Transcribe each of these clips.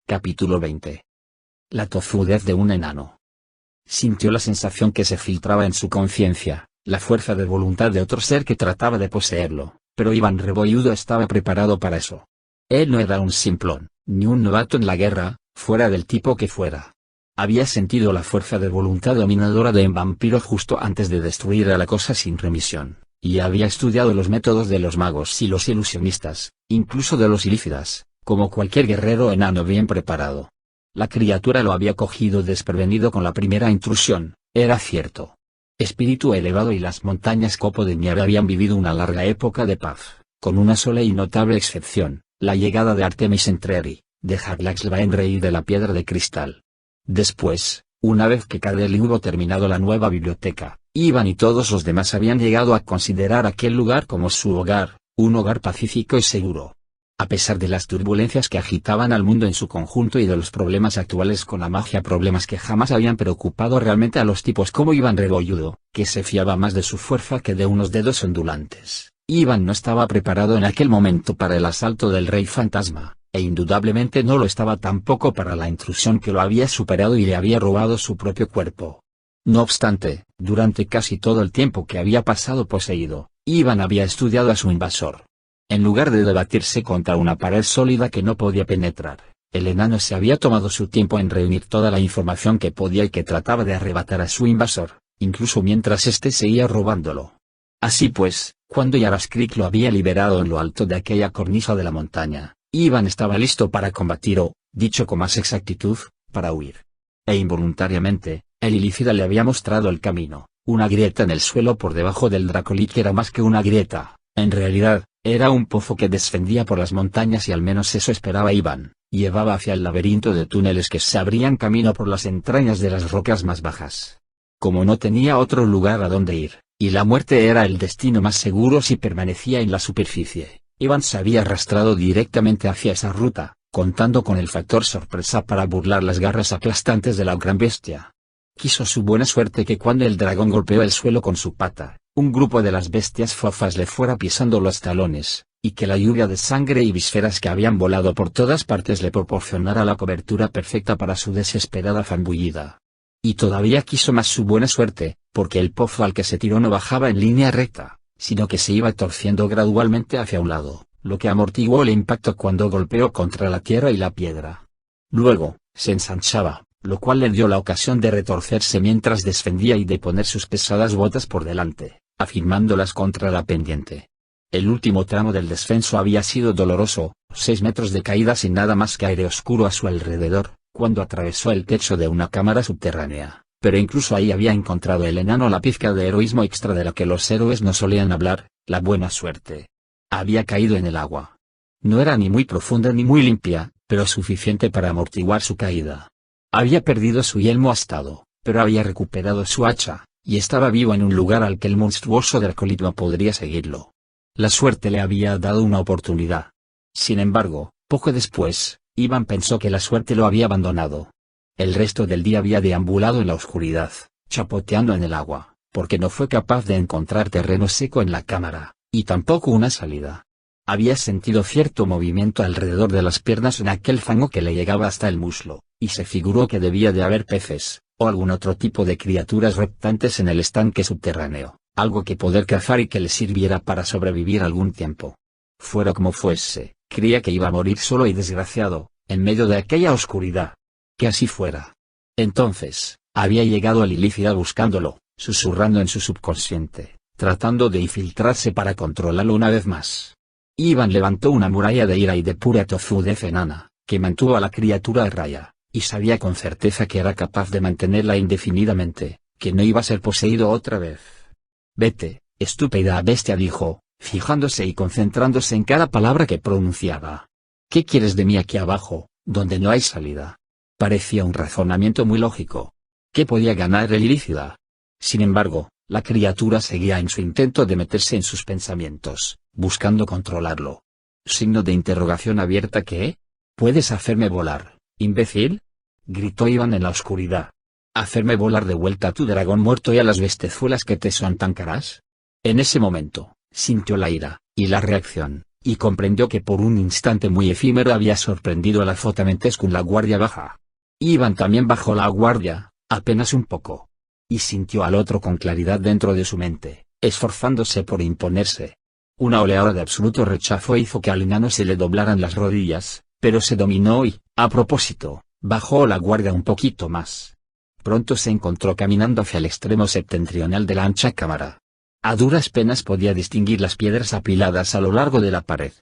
Capítulo 20. La tozudez de un enano. Sintió la sensación que se filtraba en su conciencia, la fuerza de voluntad de otro ser que trataba de poseerlo, pero Iván Rebolludo estaba preparado para eso. Él no era un simplón, ni un novato en la guerra, fuera del tipo que fuera. Había sentido la fuerza de voluntad dominadora de un vampiro justo antes de destruir a la cosa sin remisión, y había estudiado los métodos de los magos y los ilusionistas, incluso de los ilícidas, como cualquier guerrero enano bien preparado. La criatura lo había cogido desprevenido con la primera intrusión, era cierto. Espíritu elevado y las montañas Copo de Nieve habían vivido una larga época de paz, con una sola y notable excepción, la llegada de Artemis Entreri, de Jarlaxlvaenre y de la Piedra de Cristal. Después, una vez que Cadeli hubo terminado la nueva biblioteca, Iván y todos los demás habían llegado a considerar aquel lugar como su hogar, un hogar pacífico y seguro. A pesar de las turbulencias que agitaban al mundo en su conjunto y de los problemas actuales con la magia, problemas que jamás habían preocupado realmente a los tipos como Iván Rebolludo, que se fiaba más de su fuerza que de unos dedos ondulantes. Iván no estaba preparado en aquel momento para el asalto del Rey Fantasma, e indudablemente no lo estaba tampoco para la intrusión que lo había superado y le había robado su propio cuerpo. No obstante, durante casi todo el tiempo que había pasado poseído, Iván había estudiado a su invasor. En lugar de debatirse contra una pared sólida que no podía penetrar, el enano se había tomado su tiempo en reunir toda la información que podía y que trataba de arrebatar a su invasor, incluso mientras éste seguía robándolo. Así pues, cuando Yaraskrik lo había liberado en lo alto de aquella cornisa de la montaña, Iván estaba listo para combatir o, dicho con más exactitud, para huir. E involuntariamente, el ilícida le había mostrado el camino, una grieta en el suelo por debajo del Dracolit que era más que una grieta, en realidad, era un pozo que descendía por las montañas y al menos eso esperaba Iván, llevaba hacia el laberinto de túneles que se abrían camino por las entrañas de las rocas más bajas. Como no tenía otro lugar a donde ir, y la muerte era el destino más seguro si permanecía en la superficie, Iván se había arrastrado directamente hacia esa ruta, contando con el factor sorpresa para burlar las garras aplastantes de la gran bestia. Quiso su buena suerte que cuando el dragón golpeó el suelo con su pata, un grupo de las bestias fofas le fuera pisando los talones, y que la lluvia de sangre y vísceras que habían volado por todas partes le proporcionara la cobertura perfecta para su desesperada zambullida. Y todavía quiso más su buena suerte, porque el pozo al que se tiró no bajaba en línea recta, sino que se iba torciendo gradualmente hacia un lado, lo que amortiguó el impacto cuando golpeó contra la tierra y la piedra. Luego, se ensanchaba, lo cual le dio la ocasión de retorcerse mientras descendía y de poner sus pesadas botas por delante, afirmándolas contra la pendiente. El último tramo del descenso había sido doloroso, 6 metros de caída sin nada más que aire oscuro a su alrededor, cuando atravesó el techo de una cámara subterránea, pero incluso ahí había encontrado el enano la pizca de heroísmo extra de la que los héroes no solían hablar, la buena suerte. Había caído en el agua. No era ni muy profunda ni muy limpia, pero suficiente para amortiguar su caída. Había perdido su yelmo astado, pero había recuperado su hacha, y estaba vivo en un lugar al que el monstruoso Dracolit no podría seguirlo. La suerte le había dado una oportunidad. Sin embargo, poco después, Iván pensó que la suerte lo había abandonado. El resto del día había deambulado en la oscuridad, chapoteando en el agua, porque no fue capaz de encontrar terreno seco en la cámara, y tampoco una salida. Había sentido cierto movimiento alrededor de las piernas en aquel fango que le llegaba hasta el muslo, y se figuró que debía de haber peces, o algún otro tipo de criaturas reptantes en el estanque subterráneo, algo que poder cazar y que le sirviera para sobrevivir algún tiempo. Fuera como fuese, creía que iba a morir solo y desgraciado, en medio de aquella oscuridad. Que así fuera. Entonces, había llegado el ilícida buscándolo, susurrando en su subconsciente, tratando de infiltrarse para controlarlo una vez más. Iván levantó una muralla de ira y de pura tozudez enana, que mantuvo a la criatura a raya, y sabía con certeza que era capaz de mantenerla indefinidamente, que no iba a ser poseído otra vez. «Vete, estúpida bestia», dijo, fijándose y concentrándose en cada palabra que pronunciaba. «¿Qué quieres de mí aquí abajo, donde no hay salida?» Parecía un razonamiento muy lógico. ¿Qué podía ganar el ilícida? Sin embargo, la criatura seguía en su intento de meterse en sus pensamientos, buscando controlarlo. Signo de interrogación abierta. ¿Qué? ¿Puedes hacerme volar, imbécil?, gritó Iván en la oscuridad. ¿Hacerme volar de vuelta a tu dragón muerto y a las bestezuelas que te son tan caras? En ese momento, sintió la ira, y la reacción, y comprendió que por un instante muy efímero había sorprendido a la Fotamentes con la guardia baja. Iván también bajó la guardia, apenas un poco. Y sintió al otro con claridad dentro de su mente, esforzándose por imponerse. Una oleada de absoluto rechazo hizo que al enano se le doblaran las rodillas, pero se dominó y, a propósito, bajó la guardia un poquito más. Pronto se encontró caminando hacia el extremo septentrional de la ancha cámara. A duras penas podía distinguir las piedras apiladas a lo largo de la pared.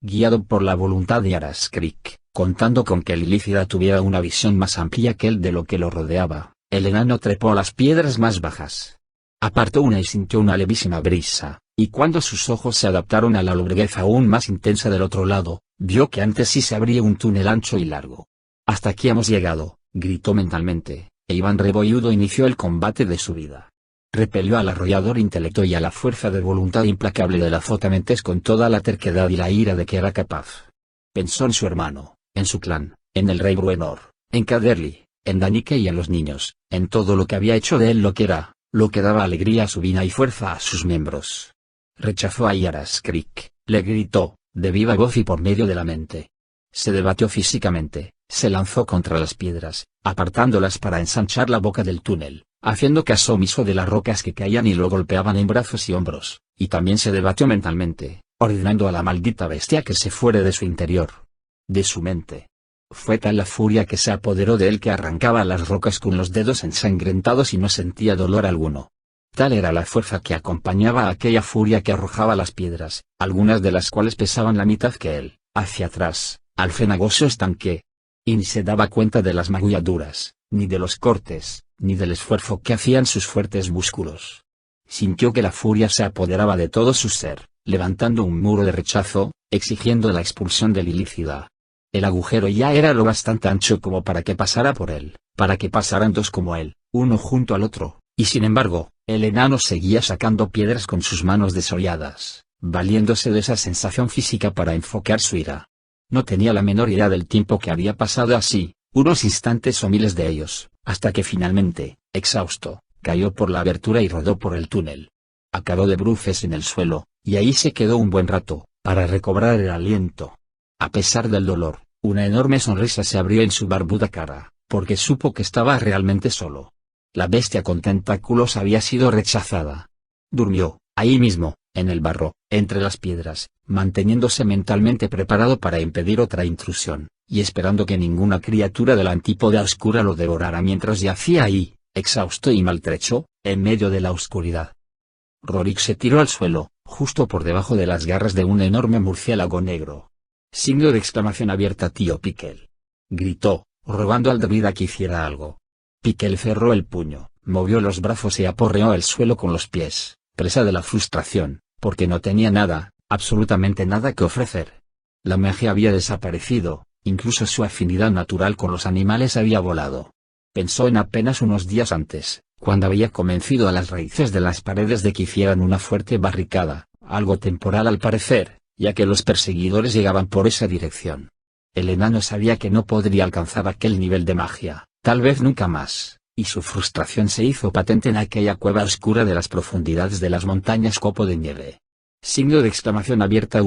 Guiado por la voluntad de Araskrik, contando con que Lilícida tuviera una visión más amplia que él de lo que lo rodeaba, el enano trepó a las piedras más bajas. Apartó una y sintió una levísima brisa, y cuando sus ojos se adaptaron a la lobreguez aún más intensa del otro lado, vio que antes sí se abría un túnel ancho y largo. «Hasta aquí hemos llegado», gritó mentalmente, e Iván Rebolludo inició el combate de su vida. Repelió al arrollador intelecto y a la fuerza de voluntad implacable de la Fotamentes con toda la terquedad y la ira de que era capaz. Pensó en su hermano, en su clan, en el rey Bruenor, en Caderly, en Danique y en los niños, en todo lo que había hecho de él lo que era, lo que daba alegría a su vida y fuerza a sus miembros. Rechazó a Yaraskrik, le gritó, de viva voz y por medio de la mente. Se debatió físicamente, se lanzó contra las piedras, apartándolas para ensanchar la boca del túnel, haciendo caso omiso de las rocas que caían y lo golpeaban en brazos y hombros, y también se debatió mentalmente, ordenando a la maldita bestia que se fuere de su interior. De su mente. Fue tal la furia que se apoderó de él que arrancaba las rocas con los dedos ensangrentados y no sentía dolor alguno. Tal era la fuerza que acompañaba a aquella furia que arrojaba las piedras, algunas de las cuales pesaban la mitad que él, hacia atrás, al cenagoso estanque. Y ni se daba cuenta de las magulladuras, ni de los cortes, ni del esfuerzo que hacían sus fuertes músculos. Sintió que la furia se apoderaba de todo su ser, levantando un muro de rechazo, exigiendo la expulsión de Lilícida. El agujero ya era lo bastante ancho como para que pasara por él, para que pasaran dos como él, uno junto al otro, y sin embargo, el enano seguía sacando piedras con sus manos desolladas, valiéndose de esa sensación física para enfocar su ira. No tenía la menor idea del tiempo que había pasado así, unos instantes o miles de ellos, hasta que finalmente, exhausto, cayó por la abertura y rodó por el túnel. Acabó de bruces en el suelo, y ahí se quedó un buen rato, para recobrar el aliento. A pesar del dolor, una enorme sonrisa se abrió en su barbuda cara, porque supo que estaba realmente solo. La bestia con tentáculos había sido rechazada. Durmió, ahí mismo, en el barro, entre las piedras, manteniéndose mentalmente preparado para impedir otra intrusión, y esperando que ninguna criatura de la antípoda oscura lo devorara mientras yacía ahí, exhausto y maltrecho, en medio de la oscuridad. Rorik se tiró al suelo, justo por debajo de las garras de un enorme murciélago negro. Signo de exclamación abierta tío Piquel. Gritó, rogando al druida que hiciera algo. Piquel cerró el puño, movió los brazos y aporreó el suelo con los pies, presa de la frustración, porque no tenía nada, absolutamente nada que ofrecer. La magia había desaparecido, incluso su afinidad natural con los animales había volado. Pensó en apenas unos días antes, cuando había convencido a las raíces de las paredes de que hicieran una fuerte barricada, algo temporal al parecer, ya que los perseguidores llegaban por esa dirección. El enano sabía que no podría alcanzar aquel nivel de magia, tal vez nunca más, y su frustración se hizo patente en aquella cueva oscura de las profundidades de las montañas Copo de Nieve. Signo de exclamación abierta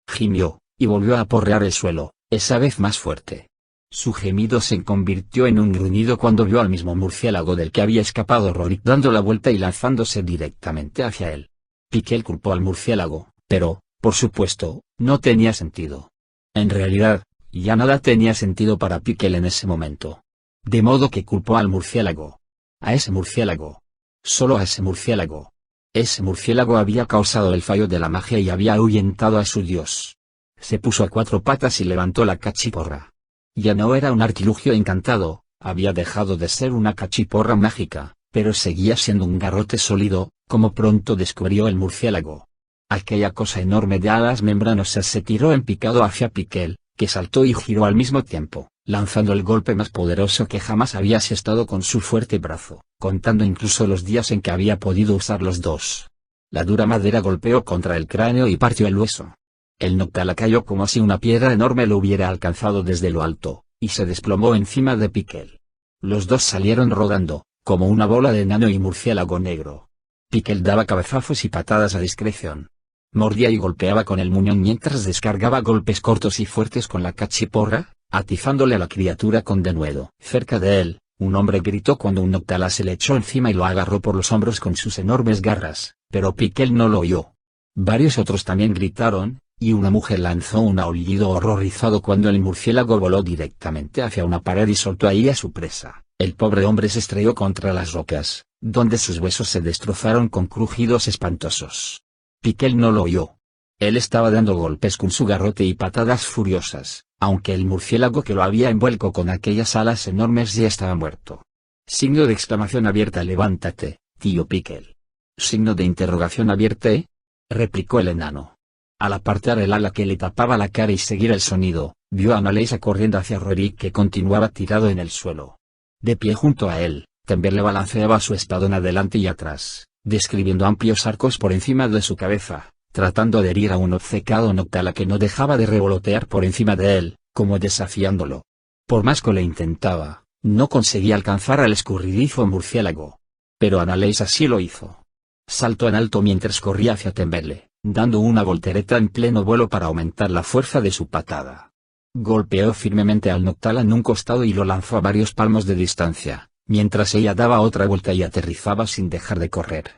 gimió, y volvió a aporrear el suelo, esa vez más fuerte. Su gemido se convirtió en un gruñido cuando vio al mismo murciélago del que había escapado Rorik dando la vuelta y lanzándose directamente hacia él. Piquel culpó al murciélago, pero, por supuesto, no tenía sentido. En realidad, ya nada tenía sentido para Piquel en ese momento. De modo que culpó al murciélago. A ese murciélago. Solo a ese murciélago. Ese murciélago había causado el fallo de la magia y había ahuyentado a su dios. Se puso a cuatro patas y levantó la cachiporra. Ya no era un artilugio encantado, había dejado de ser una cachiporra mágica, pero seguía siendo un garrote sólido, como pronto descubrió el murciélago. Aquella cosa enorme de alas membranosas se tiró en picado hacia Piquel, que saltó y giró al mismo tiempo, lanzando el golpe más poderoso que jamás había asestado con su fuerte brazo, contando incluso los días en que había podido usar los dos. La dura madera golpeó contra el cráneo y partió el hueso. El Noctala cayó como si una piedra enorme lo hubiera alcanzado desde lo alto, y se desplomó encima de Piquel. Los dos salieron rodando, como una bola de enano y murciélago negro. Piquel daba cabezazos y patadas a discreción. mordía y golpeaba con el muñón mientras descargaba golpes cortos y fuertes con la cachiporra, atizándole a la criatura con denuedo. Cerca de él, un hombre gritó cuando un Noctala se le echó encima y lo agarró por los hombros con sus enormes garras, pero Piquel no lo oyó. Varios otros también gritaron, y una mujer lanzó un aullido horrorizado cuando el murciélago voló directamente hacia una pared y soltó ahí a su presa. El pobre hombre se estrelló contra las rocas, donde sus huesos se destrozaron con crujidos espantosos. Piquel no lo oyó. Él estaba dando golpes con su garrote y patadas furiosas, aunque el murciélago que lo había envuelto con aquellas alas enormes ya estaba muerto. Signo de exclamación abierta. Levántate, tío Piquel. Signo de interrogación abierta. Replicó el enano. Al apartar el ala que le tapaba la cara y seguir el sonido, vio a Annalisa corriendo hacia Rorik, que continuaba tirado en el suelo. De pie junto a él, Temberle balanceaba su espadón adelante y atrás, describiendo amplios arcos por encima de su cabeza, tratando de herir a un obcecado Noctala que no dejaba de revolotear por encima de él, como desafiándolo. Por más que lo intentaba, no conseguía alcanzar al escurridizo murciélago. Pero Annalisa sí lo hizo. Saltó en alto mientras corría hacia Temberle, dando una voltereta en pleno vuelo para aumentar la fuerza de su patada. Golpeó firmemente al Noctala en un costado y lo lanzó a varios palmos de distancia, mientras ella daba otra vuelta y aterrizaba sin dejar de correr.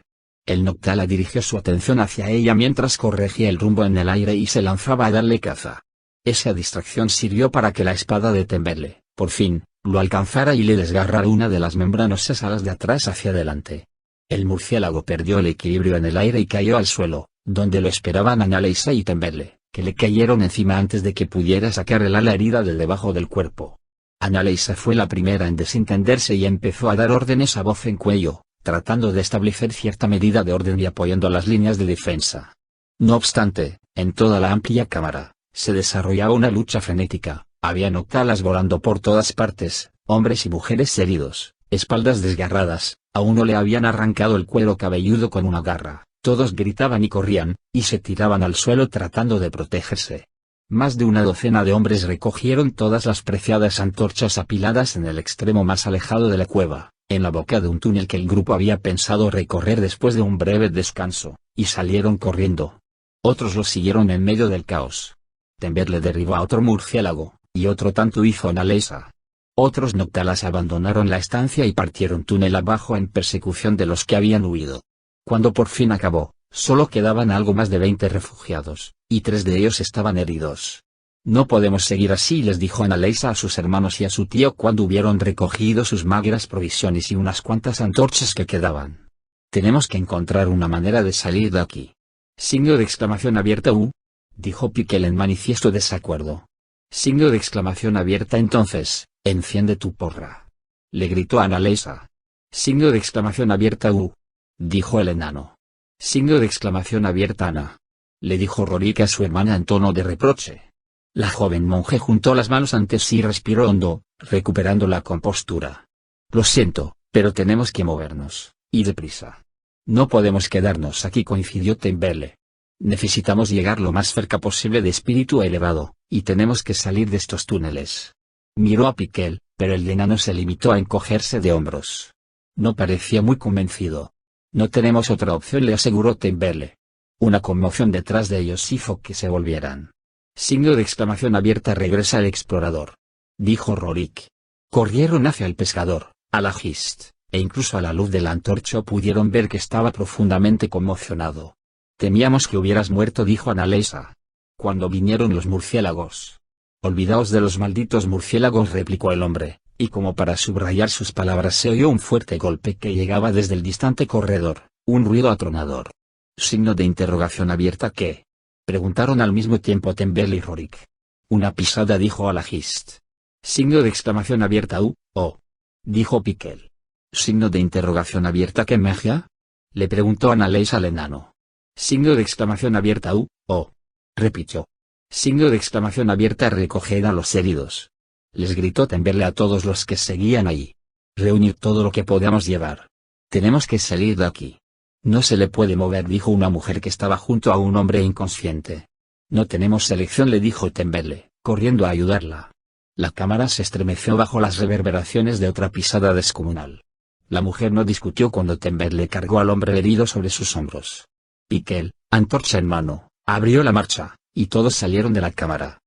El Noctala dirigió su atención hacia ella mientras corregía el rumbo en el aire y se lanzaba a darle caza. Esa distracción sirvió para que la espada de Temberle, por fin, lo alcanzara y le desgarrara una de las membranosas alas de atrás hacia adelante. El murciélago perdió el equilibrio en el aire y cayó al suelo, donde lo esperaban Annalisa y Temberle, que le cayeron encima antes de que pudiera sacar el ala herida del debajo del cuerpo. Annalisa fue la primera en desentenderse y empezó a dar órdenes a voz en cuello, tratando de establecer cierta medida de orden y apoyando las líneas de defensa. No obstante, en toda la amplia cámara, se desarrollaba una lucha frenética. Había Noctalas volando por todas partes, hombres y mujeres heridos, espaldas desgarradas, a uno le habían arrancado el cuero cabelludo con una garra, todos gritaban y corrían, y se tiraban al suelo tratando de protegerse. Más de una docena de hombres recogieron todas las preciadas antorchas apiladas en el extremo más alejado de la cueva, en la boca de un túnel que el grupo había pensado recorrer después de un breve descanso, y salieron corriendo. Otros los siguieron en medio del caos. Temberle derribó a otro murciélago, y otro tanto hizo Annalisa. Otros Noctalas abandonaron la estancia y partieron túnel abajo en persecución de los que habían huido. Cuando por fin acabó, solo quedaban algo más de 20 refugiados, y 3 de ellos estaban heridos. No podemos seguir así, les dijo Annalisa a sus hermanos y a su tío cuando hubieron recogido sus magras provisiones y unas cuantas antorchas que quedaban. Tenemos que encontrar una manera de salir de aquí. Signo de exclamación abierta. Dijo Piquel en manifiesto desacuerdo. Signo de exclamación abierta. Entonces, enciende tu porra. Le gritó a Annalisa. Signo de exclamación abierta. Dijo el enano. Signo de exclamación abierta. Ana. Le dijo Rorik a su hermana en tono de reproche. La joven monje juntó las manos ante sí y respiró hondo, recuperando la compostura. Lo siento, pero tenemos que movernos, y deprisa. No podemos quedarnos aquí, coincidió Temberle. Necesitamos llegar lo más cerca posible de espíritu elevado, y tenemos que salir de estos túneles. Miró a Piquel, pero el enano se limitó a encogerse de hombros. No parecía muy convencido. No tenemos otra opción, le aseguró Temberle. Una conmoción detrás de ellos hizo que se volvieran. Signo de exclamación abierta. Regresa el explorador. Dijo Rorik. Corrieron hacia el pescador, a la Gist, e incluso a la luz de la antorcha pudieron ver que estaba profundamente conmocionado. Temíamos que hubieras muerto, dijo Annalisa. Cuando vinieron los murciélagos. Olvidaos de los malditos murciélagos, replicó el hombre, y como para subrayar sus palabras se oyó un fuerte golpe que llegaba desde el distante corredor, un ruido atronador. Signo de interrogación abierta. ¿Qué? Preguntaron al mismo tiempo Temberle y Rorik. Una pisada, dijo Alagist. Signo de exclamación abierta. Dijo Piquel. Signo de interrogación abierta. ¿Qué magia? Le preguntó Annalisa al enano. Signo de exclamación abierta. Repitió. Signo de exclamación abierta. Recoger a los heridos. Les gritó Temberle a todos los que seguían ahí. Reunir todo lo que podamos llevar. Tenemos que salir de aquí. No se le puede mover, dijo una mujer que estaba junto a un hombre inconsciente. No tenemos selección, le dijo Temberle, corriendo a ayudarla. La cámara se estremeció bajo las reverberaciones de otra pisada descomunal. La mujer no discutió cuando Temberle cargó al hombre herido sobre sus hombros. Piquel, Antorcha en mano, abrió la marcha, y todos salieron de la cámara.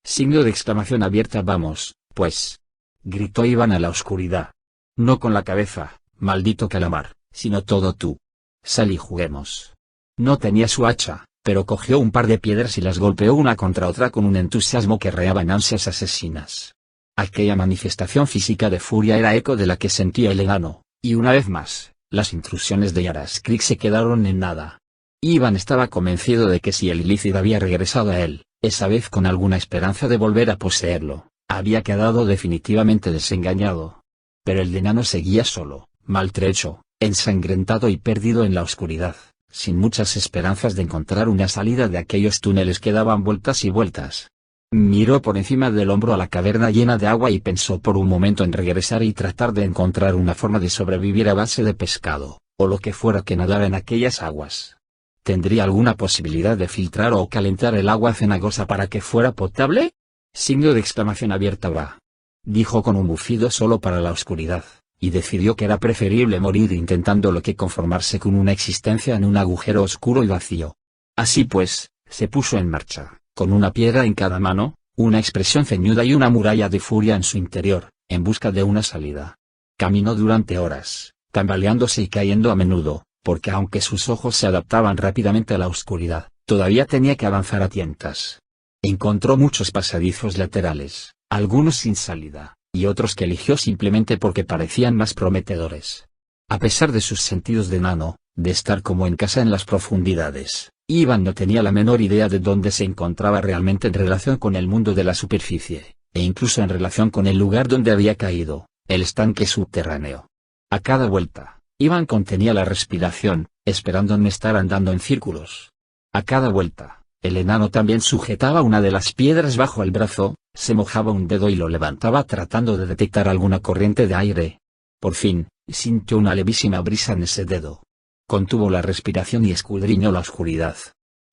Signo de exclamación abierta. Vamos, pues. Gritó Iván a la oscuridad. No con la cabeza, maldito calamar, sino todo tú. Sal y juguemos. No tenía su hacha, pero cogió un par de piedras y las golpeó una contra otra con un entusiasmo que reaba en ansias asesinas. Aquella manifestación física de furia era eco de la que sentía el enano, y una vez más, las intrusiones de Yaraskrik se quedaron en nada. Iván estaba convencido de que si el ilícito había regresado a él, esa vez con alguna esperanza de volver a poseerlo, había quedado definitivamente desengañado. Pero el enano seguía solo, maltrecho, ensangrentado y perdido en la oscuridad, sin muchas esperanzas de encontrar una salida de aquellos túneles que daban vueltas y vueltas. Miró por encima del hombro a la caverna llena de agua y pensó por un momento en regresar y tratar de encontrar una forma de sobrevivir a base de pescado, o lo que fuera que nadara en aquellas aguas. ¿Tendría alguna posibilidad de filtrar o calentar el agua cenagosa para que fuera potable? Signo de exclamación abierta. Va. Dijo con un bufido solo para la oscuridad, y decidió que era preferible morir intentándolo que conformarse con una existencia en un agujero oscuro y vacío. Así pues, se puso en marcha, con una piedra en cada mano, una expresión ceñuda y una muralla de furia en su interior, en busca de una salida. Caminó durante horas, tambaleándose y cayendo a menudo, porque aunque sus ojos se adaptaban rápidamente a la oscuridad, todavía tenía que avanzar a tientas. Encontró muchos pasadizos laterales, algunos sin salida, y otros que eligió simplemente porque parecían más prometedores. A pesar de sus sentidos de enano, de estar como en casa en las profundidades, Iván no tenía la menor idea de dónde se encontraba realmente en relación con el mundo de la superficie, e incluso en relación con el lugar donde había caído, el estanque subterráneo. A cada vuelta, Iván contenía la respiración, esperando no estar andando en círculos. A cada vuelta, el enano también sujetaba una de las piedras bajo el brazo, se mojaba un dedo y lo levantaba tratando de detectar alguna corriente de aire. Por fin, sintió una levísima brisa en ese dedo. Contuvo la respiración y escudriñó la oscuridad.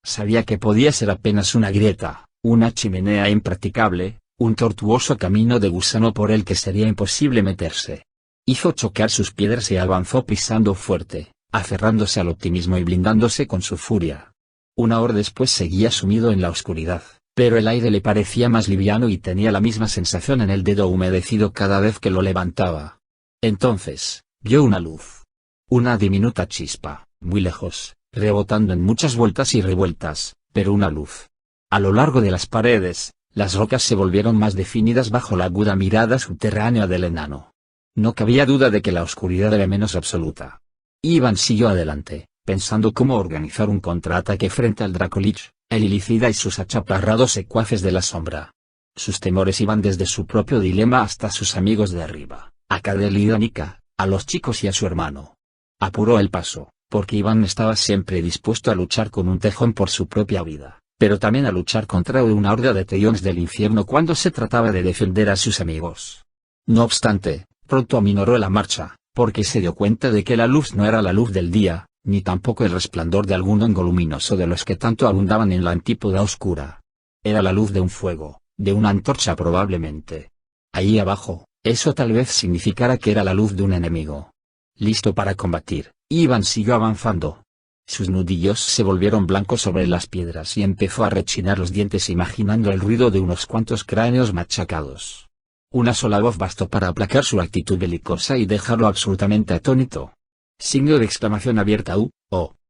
Sabía que podía ser apenas una grieta, una chimenea impracticable, un tortuoso camino de gusano por el que sería imposible meterse. Hizo chocar sus piedras y avanzó pisando fuerte, aferrándose al optimismo y blindándose con su furia. Una hora después seguía sumido en la oscuridad, pero el aire le parecía más liviano y tenía la misma sensación en el dedo humedecido cada vez que lo levantaba. Entonces, vio una luz. Una diminuta chispa, muy lejos, rebotando en muchas vueltas y revueltas, pero una luz. A lo largo de las paredes, las rocas se volvieron más definidas bajo la aguda mirada subterránea del enano. No cabía duda de que la oscuridad era menos absoluta. Iván siguió adelante, pensando cómo organizar un contraataque frente al Dracolich, el Ilicida y sus achaparrados secuaces de la sombra. Sus temores iban desde su propio dilema hasta sus amigos de arriba, a Cadel y Danica, a los chicos y a su hermano. Apuró el paso, porque Iván estaba siempre dispuesto a luchar con un tejón por su propia vida, pero también a luchar contra una horda de teiones del infierno cuando se trataba de defender a sus amigos. No obstante, pronto aminoró la marcha, porque se dio cuenta de que la luz no era la luz del día, ni tampoco el resplandor de algún hongo luminoso de los que tanto abundaban en la antípoda oscura. Era la luz de un fuego, de una antorcha probablemente. Ahí abajo, eso tal vez significara que era la luz de un enemigo. Listo para combatir, Iván siguió avanzando. Sus nudillos se volvieron blancos sobre las piedras y empezó a rechinar los dientes imaginando el ruido de unos cuantos cráneos machacados. Una sola voz bastó para aplacar su actitud belicosa y dejarlo absolutamente atónito. Signo de exclamación abierta.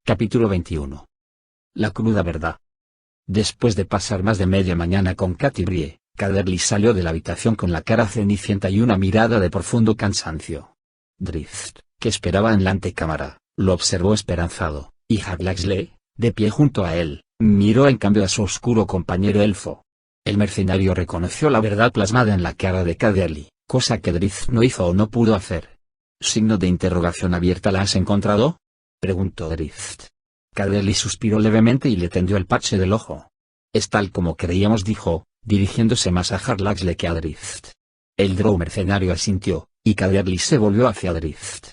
Capítulo 21. La cruda verdad. Después de pasar más de media mañana con Katy Brie, Caderly salió de la habitación con la cara cenicienta y una mirada de profundo cansancio. Drift, que esperaba en la antecámara, lo observó esperanzado, y Haglaxle, de pie junto a él, miró en cambio a su oscuro compañero elfo. El mercenario reconoció la verdad plasmada en la cara de Caderly, cosa que Drift no hizo o no pudo hacer. Signo de interrogación abierta. ¿La has encontrado?, preguntó Drift. Caderly suspiró levemente y le tendió el parche del ojo. Es tal como creíamos, dijo, dirigiéndose más a Haglaxle que a Drift. El drow mercenario asintió, y Caderly se volvió hacia Drift.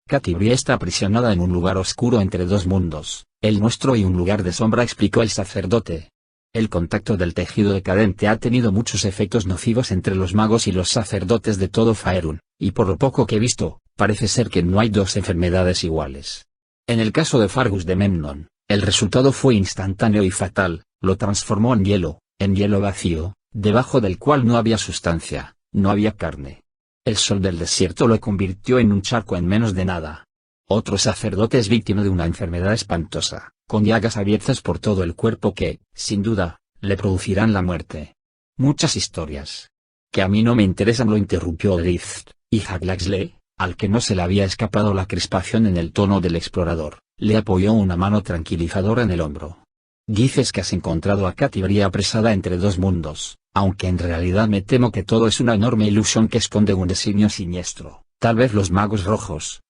Katy Brie está aprisionada en un lugar oscuro entre dos mundos, el nuestro y un lugar de sombra, explicó el sacerdote. El contacto del tejido decadente ha tenido muchos efectos nocivos entre los magos y los sacerdotes de todo Faerun, y por lo poco que he visto, parece ser que no hay dos enfermedades iguales. En el caso de Fargus de Memnon, El resultado fue instantáneo y fatal, lo transformó en hielo vacío, debajo del cual no había sustancia, no había carne. El sol del desierto lo convirtió en un charco en menos de nada. Otro sacerdote es víctima de una enfermedad espantosa, con llagas abiertas por todo el cuerpo que, sin duda, le producirán la muerte. Muchas historias. Que a mí no me interesan, lo interrumpió Drift, y Huxley, al que no se le había escapado la crispación en el tono del explorador, le apoyó una mano tranquilizadora en el hombro. Dices que has encontrado a Catibri apresada entre dos mundos, aunque en realidad me temo que todo es una enorme ilusión que esconde un designio siniestro, tal vez los magos rojos,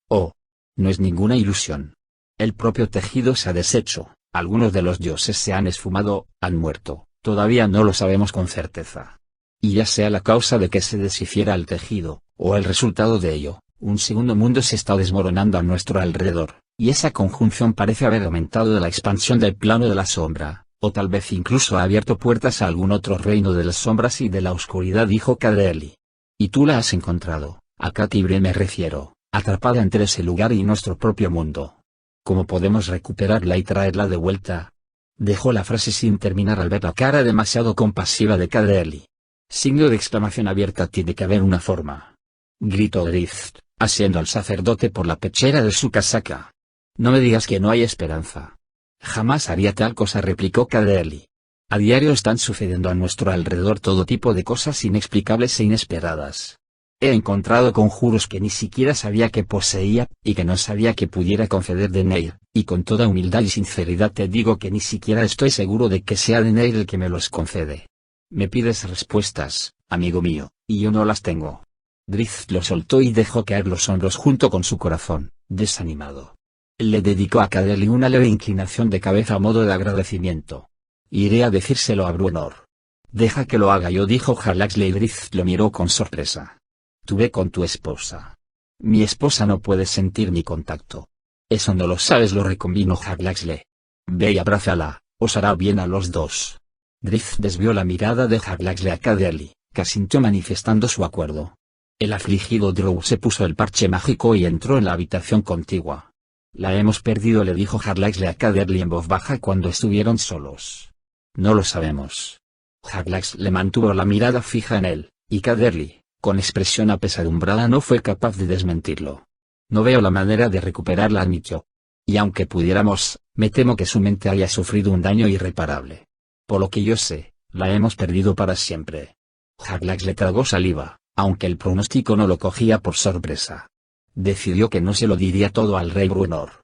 no es ninguna ilusión. El propio tejido se ha deshecho, algunos de los dioses se han esfumado, han muerto, todavía no lo sabemos con certeza. Y ya sea la causa de que se deshiciera el tejido, o el resultado de ello, un segundo mundo se está desmoronando a nuestro alrededor, y esa conjunción parece haber aumentado de la expansión del plano de la sombra, o tal vez incluso ha abierto puertas a algún otro reino de las sombras y de la oscuridad, dijo Cadeli. Y tú la has encontrado, a Catibri me refiero, atrapada entre ese lugar y nuestro propio mundo. ¿Cómo podemos recuperarla y traerla de vuelta? Dejó la frase sin terminar al ver la cara demasiado compasiva de Cadeli. Signo de exclamación abierta. Tiene que haber una forma. Gritó Drift, asiendo al sacerdote por la pechera de su casaca. No me digas que no hay esperanza. Jamás haría tal cosa, replicó Cadeli. A diario están sucediendo a nuestro alrededor todo tipo de cosas inexplicables e inesperadas. He encontrado conjuros que ni siquiera sabía que poseía, y que no sabía que pudiera conceder Deneir, y con toda humildad y sinceridad te digo que ni siquiera estoy seguro de que sea Deneir el que me los concede. Me pides respuestas, amigo mío, y yo no las tengo. Drift lo soltó y dejó caer los hombros junto con su corazón, desanimado. Le dedicó a Cadeli una leve inclinación de cabeza a modo de agradecimiento. Iré a decírselo a Bruenor. Deja que lo haga yo, dijo Huxley. Drift lo miró con sorpresa. Tú ve con tu esposa. Mi esposa no puede sentir mi contacto. Eso no lo sabes, lo reconvino Huxley. Ve y abrázala, os hará bien a los dos. Drift desvió la mirada de Huxley a Cadeli, que asintió manifestando su acuerdo. El afligido Drow se puso el parche mágico y entró en la habitación contigua. La hemos perdido, le dijo Huxley a Cadeli en voz baja cuando estuvieron solos. No lo sabemos. Huxley le mantuvo la mirada fija en él, y Cadeli, con expresión apesadumbrada, no fue capaz de desmentirlo. No veo la manera de recuperarla, admitió. Y aunque pudiéramos, me temo que su mente haya sufrido un daño irreparable. Por lo que yo sé, la hemos perdido para siempre. Huxley le tragó saliva, aunque el pronóstico no lo cogía por sorpresa. Decidió que no se lo diría todo al rey Bruenor.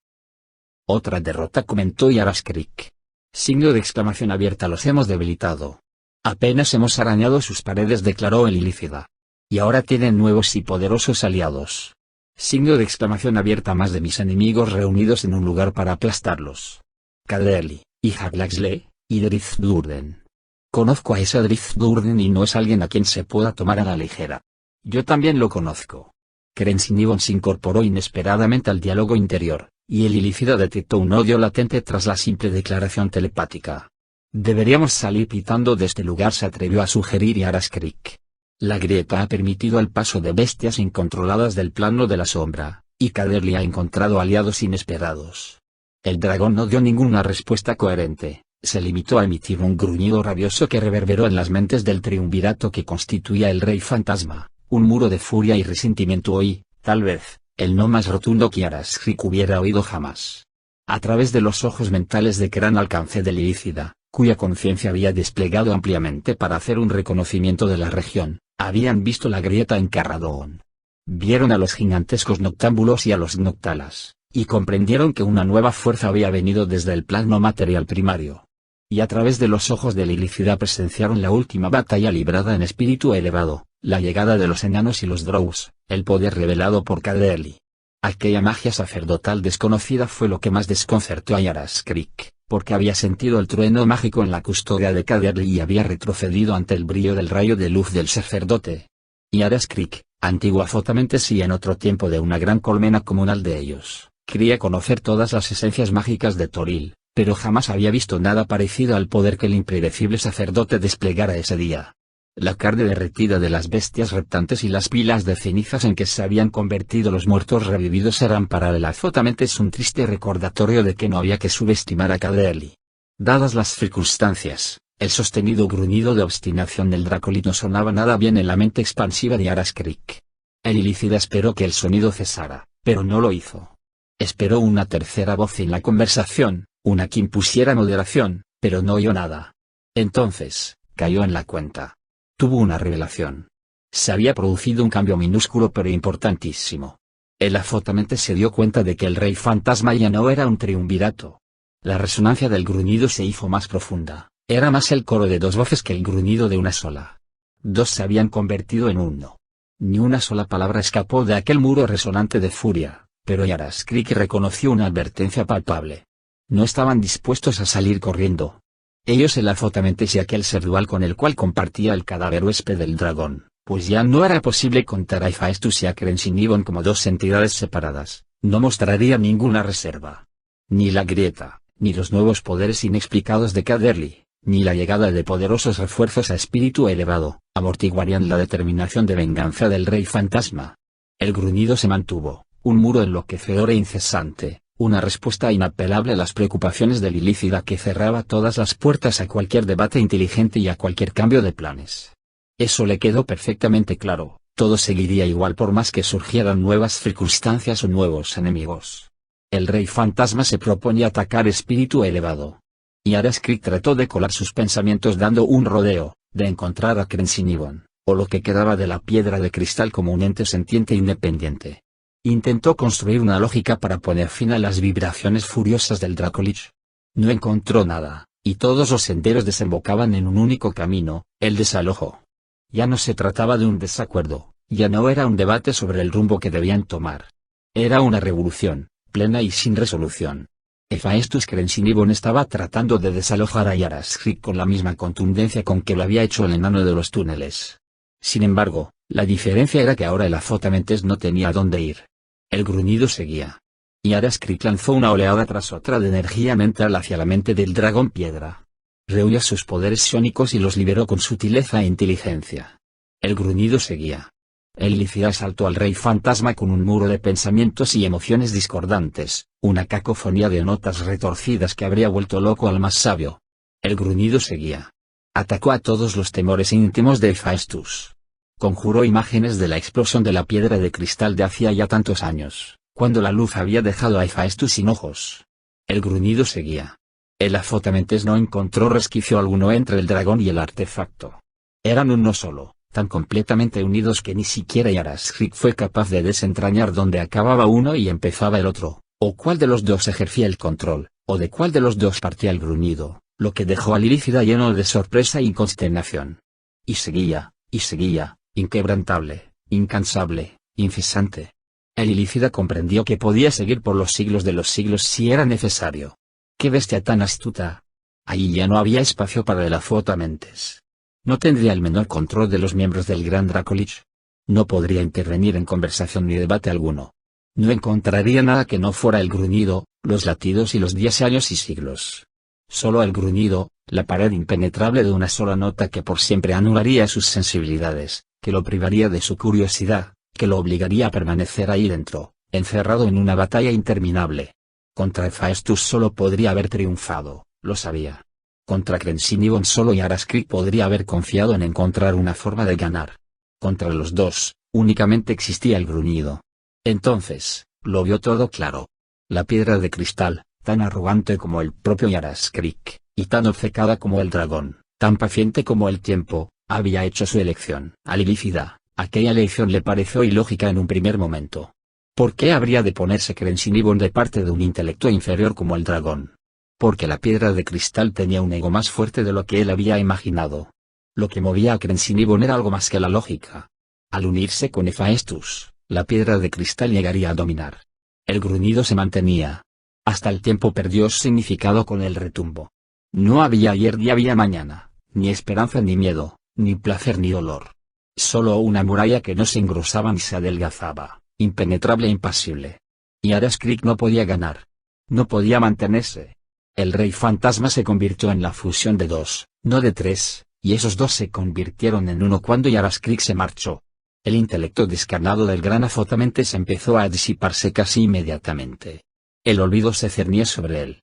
Otra derrota, comentó Yaraskrik. Signo de exclamación abierta. Los hemos debilitado. Apenas hemos arañado sus paredes, declaró el ilícida. Y ahora tienen nuevos y poderosos aliados. Signo de exclamación abierta. Más de mis enemigos reunidos en un lugar para aplastarlos. Cadeli, y Huxley, y Drift Durden. Conozco a ese Drift Durden y no es alguien a quien se pueda tomar a la ligera. Yo también lo conozco. Crensinibon se incorporó inesperadamente al diálogo interior, y el ilícida detectó un odio latente tras la simple declaración telepática. Deberíamos salir pitando de este lugar, se atrevió a sugerir Yaraskrik. La grieta ha permitido el paso de bestias incontroladas del plano de la sombra, y Cadeli ha encontrado aliados inesperados. El dragón no dio ninguna respuesta coherente, se limitó a emitir un gruñido rabioso que reverberó en las mentes del triunvirato que constituía el rey fantasma, un muro de furia y resentimiento y, tal vez, el no más rotundo que Yaraskrik hubiera oído jamás. A través de los ojos mentales de gran alcance del ilícida, cuya conciencia había desplegado ampliamente para hacer un reconocimiento de la región, habían visto la grieta en Carradón. Vieron a los gigantescos noctámbulos y a los noctalas, y comprendieron que una nueva fuerza había venido desde el plano material primario. Y a través de los ojos de la ilícida presenciaron la última batalla librada en espíritu elevado, la llegada de los enanos y los drows, el poder revelado por Cadeli. Aquella magia sacerdotal desconocida fue lo que más desconcertó a Yaraskrik, porque había sentido el trueno mágico en la custodia de Cadeli y había retrocedido ante el brillo del rayo de luz del sacerdote. Yaraskrik, antiguo azotamentes y en otro tiempo de una gran colmena comunal de ellos, quería conocer todas las esencias mágicas de Toril, pero jamás había visto nada parecido al poder que el impredecible sacerdote desplegara ese día. La carne derretida de las bestias reptantes y las pilas de cenizas en que se habían convertido los muertos revividos eran para el Azotamentes un triste recordatorio de que no había que subestimar a Caderly. Dadas las circunstancias, el sostenido gruñido de obstinación del Dracolit no sonaba nada bien en la mente expansiva de Aras Creek. El Ilícida esperó que el sonido cesara, pero no lo hizo. Esperó una tercera voz en la conversación, una que impusiera moderación, pero no oyó nada. Entonces, cayó en la cuenta. Tuvo una revelación. Se había producido un cambio minúsculo pero importantísimo. El Azotamentes se dio cuenta de que el Rey Fantasma ya no era un triunvirato. La resonancia del gruñido se hizo más profunda, era más el coro de dos voces que el gruñido de una sola. Dos se habían convertido en uno. Ni una sola palabra escapó de aquel muro resonante de furia, pero Aras Creek reconoció una advertencia palpable. No estaban dispuestos a salir corriendo. Ellos el Azotamentes y aquel ser dual con el cual compartía el cadáver huésped del dragón, pues ya no era posible contar a Hephaestus y a Crensinibon como dos entidades separadas, no mostraría ninguna reserva. Ni la grieta, ni los nuevos poderes inexplicados de Caderly, ni la llegada de poderosos refuerzos a espíritu elevado, amortiguarían la determinación de venganza del Rey Fantasma. El gruñido se mantuvo, un muro enloquecedor e incesante. Una respuesta inapelable a las preocupaciones del Ilícida que cerraba todas las puertas a cualquier debate inteligente y a cualquier cambio de planes. Eso le quedó perfectamente claro, todo seguiría igual por más que surgieran nuevas circunstancias o nuevos enemigos. El Rey Fantasma se proponía atacar espíritu elevado. Y Aras Creek trató de colar sus pensamientos dando un rodeo, de encontrar a Crensinibon, o lo que quedaba de la piedra de cristal como un ente sentiente e independiente. Intentó construir una lógica para poner fin a las vibraciones furiosas del Dracolich. No encontró nada, y todos los senderos desembocaban en un único camino, el desalojo. Ya no se trataba de un desacuerdo, ya no era un debate sobre el rumbo que debían tomar. Era una revolución, plena y sin resolución. Hephaestus Crensinibon estaba tratando de desalojar a Aras Creek con la misma contundencia con que lo había hecho el enano de los túneles. Sin embargo, la diferencia era que ahora el Azotamentes no tenía a dónde ir. El gruñido seguía. Y Aras Creek lanzó una oleada tras otra de energía mental hacia la mente del dragón piedra. Reunió sus poderes psiónicos y los liberó con sutileza e inteligencia. El gruñido seguía. El Ilícida asaltó al Rey Fantasma con un muro de pensamientos y emociones discordantes, una cacofonía de notas retorcidas que habría vuelto loco al más sabio. El gruñido seguía. Atacó a todos los temores íntimos de Hephaestus. Conjuró imágenes de la explosión de la piedra de cristal de hacía ya tantos años, cuando la luz había dejado a Hephaestus sin ojos. El gruñido seguía. El Azotamentes no encontró resquicio alguno entre el dragón y el artefacto. Eran uno solo, tan completamente unidos que ni siquiera Aras Creek fue capaz de desentrañar dónde acababa uno y empezaba el otro, o cuál de los dos ejercía el control, o de cuál de los dos partía el gruñido, lo que dejó al Ilícida lleno de sorpresa y consternación. Y seguía, inquebrantable, incansable, incesante. El Ilícida comprendió que podía seguir por los siglos de los siglos si era necesario. ¡Qué bestia tan astuta! Allí ya no había espacio para el Azotamentes. No tendría el menor control de los miembros del Gran Dracolich. No podría intervenir en conversación ni debate alguno. No encontraría nada que no fuera el gruñido, los latidos y los días, años y siglos. Solo el gruñido, la pared impenetrable de una sola nota que por siempre anularía sus sensibilidades, que lo privaría de su curiosidad, que lo obligaría a permanecer ahí dentro, encerrado en una batalla interminable. Contra Hephaestus solo podría haber triunfado, lo sabía. Contra Crensinibon solo Aras Creek podría haber confiado en encontrar una forma de ganar. Contra los dos, únicamente existía el gruñido. Entonces, lo vio todo claro. La piedra de cristal, tan arrogante como el propio Aras Creek, y tan obcecada como el dragón, tan paciente como el tiempo, había hecho su elección. Al Ilícida, aquella elección le pareció ilógica en un primer momento. ¿Por qué habría de ponerse Crensinibon de parte de un intelecto inferior como el dragón? Porque la piedra de cristal tenía un ego más fuerte de lo que él había imaginado. Lo que movía a Crensinibon era algo más que la lógica. Al unirse con Hephaestus, la piedra de cristal llegaría a dominar. El gruñido se mantenía. Hasta el tiempo perdió significado con el retumbo. No había ayer ni había mañana, ni esperanza ni miedo, ni placer ni dolor. Solo una muralla que no se engrosaba ni se adelgazaba, impenetrable e impasible. Y Aras Creek no podía ganar. No podía mantenerse. El Rey Fantasma se convirtió en la fusión de dos, no de tres, y esos dos se convirtieron en uno cuando Yaraskrik se marchó. El intelecto descarnado del gran azotamente se empezó a disiparse casi inmediatamente. El olvido se cernía sobre él.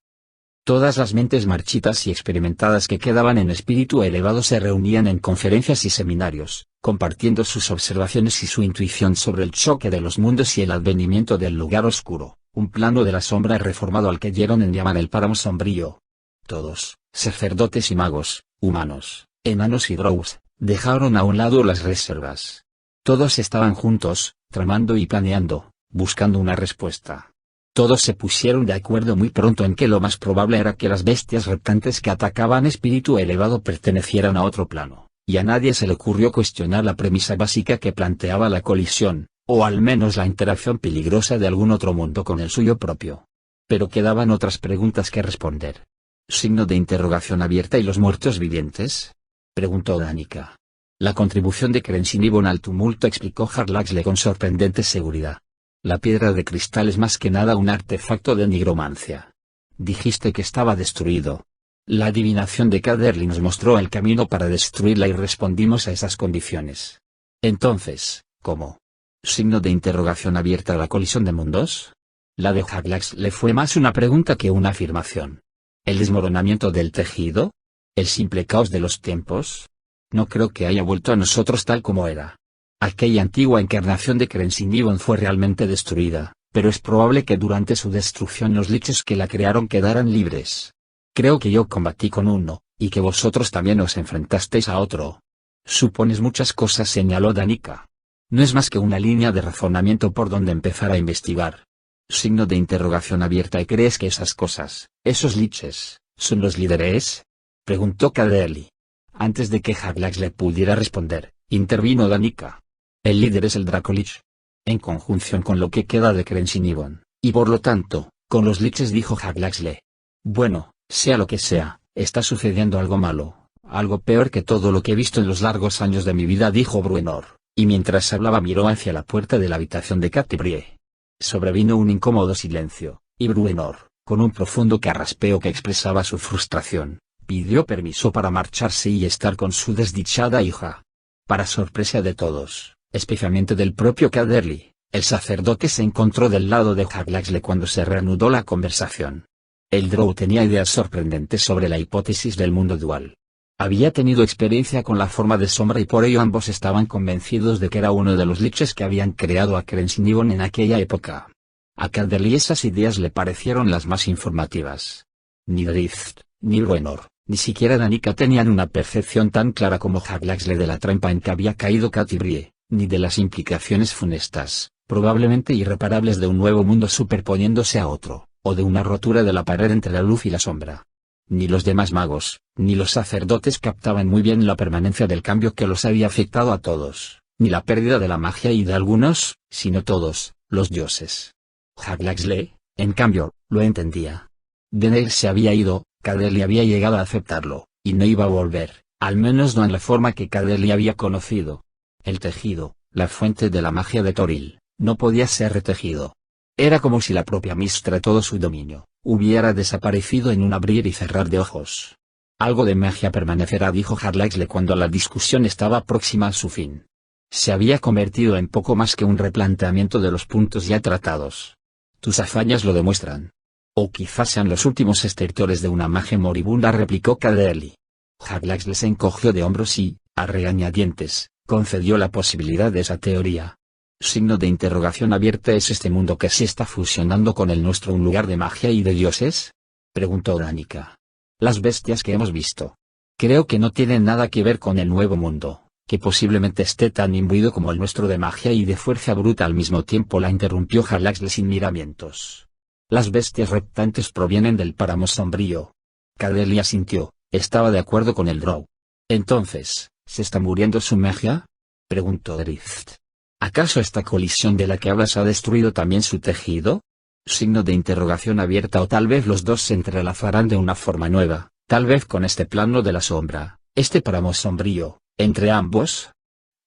Todas las mentes marchitas y experimentadas que quedaban en espíritu elevado se reunían en conferencias y seminarios, compartiendo sus observaciones y su intuición sobre el choque de los mundos y el advenimiento del lugar oscuro, un plano de la sombra reformado al que dieron en llamar el páramo sombrío. Todos, sacerdotes y magos, humanos, enanos y drows, dejaron a un lado las reservas. Todos estaban juntos, tramando y planeando, buscando una respuesta. Todos se pusieron de acuerdo muy pronto en que lo más probable era que las bestias reptantes que atacaban espíritu elevado pertenecieran a otro plano, y a nadie se le ocurrió cuestionar la premisa básica que planteaba la colisión, o al menos la interacción peligrosa de algún otro mundo con el suyo propio. Pero quedaban otras preguntas que responder. ¿Signo de interrogación abierta y los muertos vivientes? Preguntó Danica. La contribución de Crensinibon al tumulto, explicó Harlaxle con sorprendente seguridad. La piedra de cristal es más que nada un artefacto de nigromancia. Dijiste que estaba destruido. La adivinación de Caderly nos mostró el camino para destruirla y respondimos a esas condiciones. Entonces, ¿cómo? ¿Signo de interrogación abierta a la colisión de mundos? La de Harlaxle fue más una pregunta que una afirmación. ¿El desmoronamiento del tejido? ¿El simple caos de los tiempos? No creo que haya vuelto a nosotros tal como era. Aquella antigua encarnación de Crensinibon fue realmente destruida, pero es probable que durante su destrucción los liches que la crearon quedaran libres. Creo que yo combatí con uno, y que vosotros también os enfrentasteis a otro. Supones muchas cosas, señaló Danica. No es más que una línea de razonamiento por donde empezar a investigar. Signo de interrogación abierta. ¿Y crees que esas cosas, esos liches, son los líderes? Preguntó Caderly. Antes de que Harlaxle pudiera responder, intervino Danica. El líder es el Dracolich. En conjunción con lo que queda de Crensinibon, y por lo tanto, con los liches, dijo Harlaxle. Bueno, sea lo que sea, está sucediendo algo malo, algo peor que todo lo que he visto en los largos años de mi vida, dijo Bruenor, y mientras hablaba miró hacia la puerta de la habitación de Catibrie. Sobrevino un incómodo silencio, y Bruenor, con un profundo carraspeo que expresaba su frustración, pidió permiso para marcharse y estar con su desdichada hija. Para sorpresa de todos, especialmente del propio Caderly, el sacerdote se encontró del lado de Harlaxle cuando se reanudó la conversación. El Drow tenía ideas sorprendentes sobre la hipótesis del mundo dual. Había tenido experiencia con la forma de sombra y por ello ambos estaban convencidos de que era uno de los liches que habían creado a Crensinibon en aquella época. A Caderly esas ideas le parecieron las más informativas. Ni Drift, ni Bruenor, ni siquiera Danica tenían una percepción tan clara como Harlaxle de la trampa en que había caído Catibrie, ni de las implicaciones funestas, probablemente irreparables de un nuevo mundo superponiéndose a otro, o de una rotura de la pared entre la luz y la sombra. Ni los demás magos, ni los sacerdotes captaban muy bien la permanencia del cambio que los había afectado a todos, ni la pérdida de la magia y de algunos, sino todos, los dioses. Harlaxle, en cambio, lo entendía. Denner se había ido, Caderly había llegado a aceptarlo, y no iba a volver, al menos no en la forma que Caderly había conocido. El tejido, la fuente de la magia de Toril, no podía ser retejido. Era como si la propia Mistra, todo su dominio, hubiera desaparecido en un abrir y cerrar de ojos. Algo de magia permanecerá, dijo Harlaxle cuando la discusión estaba próxima a su fin. Se había convertido en poco más que un replanteamiento de los puntos ya tratados. Tus hazañas lo demuestran. O quizás sean los últimos estertores de una magia moribunda, replicó Caderly. Harlaxle se encogió de hombros y, a regañadientes, concedió la posibilidad de esa teoría. Signo de interrogación abierta. ¿Es este mundo que se está fusionando con el nuestro un lugar de magia y de dioses? Preguntó Danica. Las bestias que hemos visto. Creo que no tienen nada que ver con el nuevo mundo, que posiblemente esté tan imbuido como el nuestro de magia y de fuerza bruta al mismo tiempo, la interrumpió Harlaxle sin miramientos. Las bestias reptantes provienen del páramo sombrío. Caderly asintió, estaba de acuerdo con el Drow. Entonces, ¿se está muriendo su magia? Preguntó Drift. ¿Acaso esta colisión de la que hablas ha destruido también su tejido? Signo de interrogación abierta. O tal vez los dos se entrelazarán de una forma nueva, tal vez con este plano de la sombra, este páramo sombrío, entre ambos.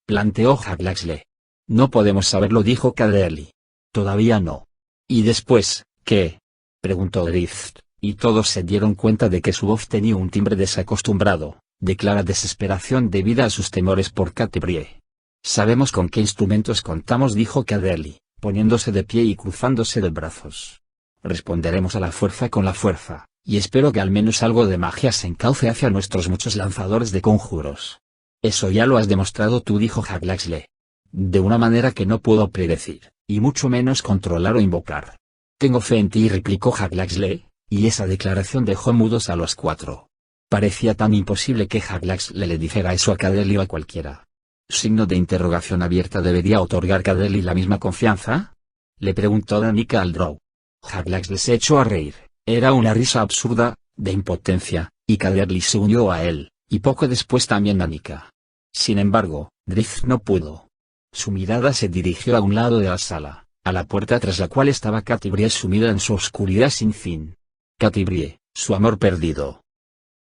Planteó Harlaxle. No podemos saberlo, dijo Caderly. Todavía no. ¿Y después, qué? Preguntó Drift, y todos se dieron cuenta de que su voz tenía un timbre desacostumbrado, declara desesperación debida a sus temores por Catibrie. Sabemos con qué instrumentos contamos, dijo Cadeli, poniéndose de pie y cruzándose de brazos. Responderemos a la fuerza con la fuerza, y espero que al menos algo de magia se encauce hacia nuestros muchos lanzadores de conjuros. Eso ya lo has demostrado tú, dijo Haglaxle. De una manera que no puedo predecir, y mucho menos controlar o invocar. Tengo fe en ti, replicó Haglaxle, y esa declaración dejó mudos a los cuatro. Parecía tan imposible que Haglaxle le dijera eso a Cadeli o a cualquiera. Signo de interrogación abierta. ¿Debería otorgar Cadeli la misma confianza?, le preguntó Danica al Drow. Haglaxle se echó a reír, era una risa absurda, de impotencia, y Cadeli se unió a él, y poco después también Danica. Sin embargo, Drizzt no pudo. Su mirada se dirigió a un lado de la sala, a la puerta tras la cual estaba Catibrie sumida en su oscuridad sin fin. Catibrie, su amor perdido.